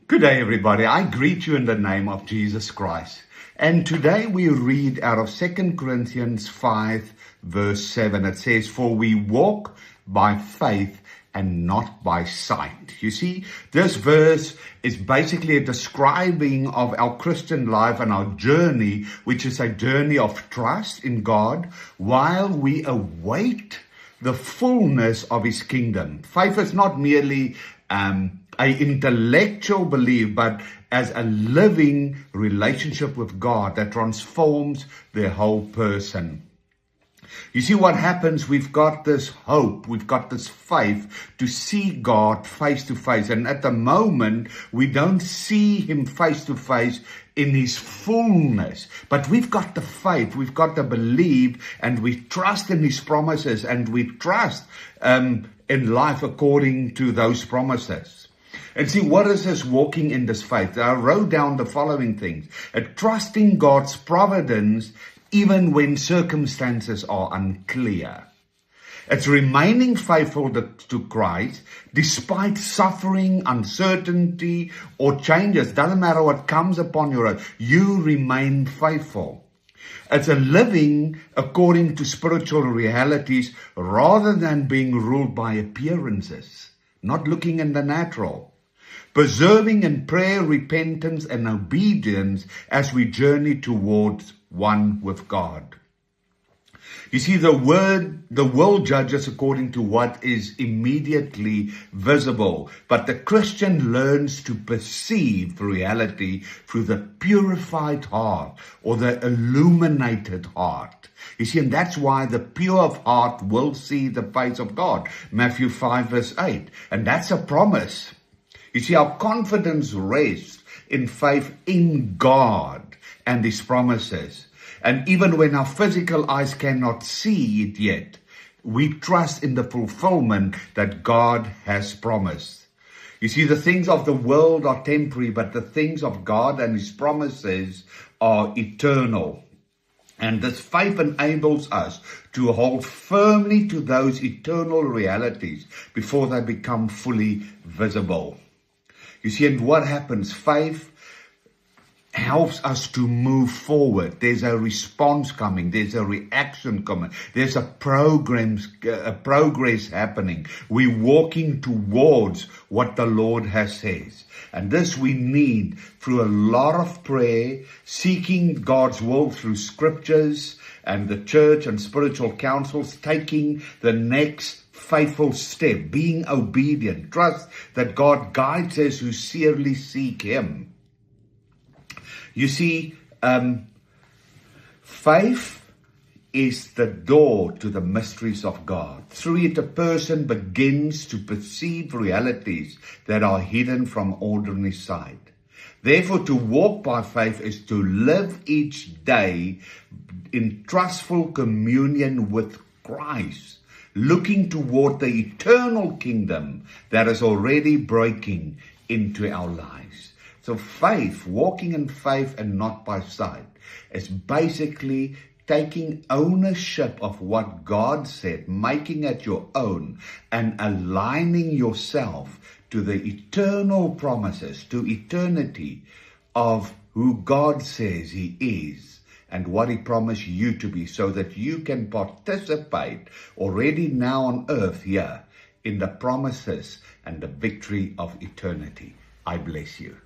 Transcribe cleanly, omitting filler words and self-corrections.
Good day, everybody. I greet you in the name of Jesus Christ. And today we read out of 2 Corinthians 5, verse 7. It says, "For we walk by faith and not by sight." You see, this verse is basically a describing of our Christian life and our journey, which is a journey of trust in God while we await the fullness of His kingdom. Faith is not merely a intellectual belief, but as a living relationship with God that transforms the whole person. You see what happens? We've got this hope, we've got this faith to see God face to face. And at the moment, we don't see Him face to face in His fullness. But we've got the faith, we've got the belief, and we trust in His promises, and we trust in life according to those promises. And see, what is this walking in this faith? I wrote down the following things. Trusting God's providence even when circumstances are unclear. It's remaining faithful to Christ despite suffering, uncertainty, or changes. Doesn't matter what comes upon your road, you remain faithful. It's a living according to spiritual realities rather than being ruled by appearances, not looking in the natural. Preserving in prayer, repentance, and obedience as we journey towards one with God. You see, the world judges according to what is immediately visible, but the Christian learns to perceive reality through the purified heart or the illuminated heart. You see, and that's why the pure of heart will see the face of God. Matthew 5 verse 8. And that's a promise. You see, our confidence rests in faith in God and His promises. And even when our physical eyes cannot see it yet, we trust in the fulfillment that God has promised. You see, the things of the world are temporary, but the things of God and His promises are eternal. And this faith enables us to hold firmly to those eternal realities before they become fully visible. You see, and what happens? Faith helps us to move forward. There's a response coming. There's a reaction coming. There's a progress happening. We're walking towards what the Lord has said. And this we need through a lot of prayer, seeking God's will through scriptures and the church and spiritual counsels, taking the next faithful step, being obedient, trust that God guides us who sincerely seek Him. You see, faith is the door to the mysteries of God. Through it, a person begins to perceive realities that are hidden from ordinary sight. Therefore, to walk by faith is to live each day in trustful communion with Christ, looking toward the eternal kingdom that is already breaking into our lives. So faith, walking in faith and not by sight, is basically taking ownership of what God said, making it your own, and aligning yourself to the eternal promises, to eternity of who God says He is and what He promised you to be, so that you can participate already now on earth here in the promises and the victory of eternity. I bless you.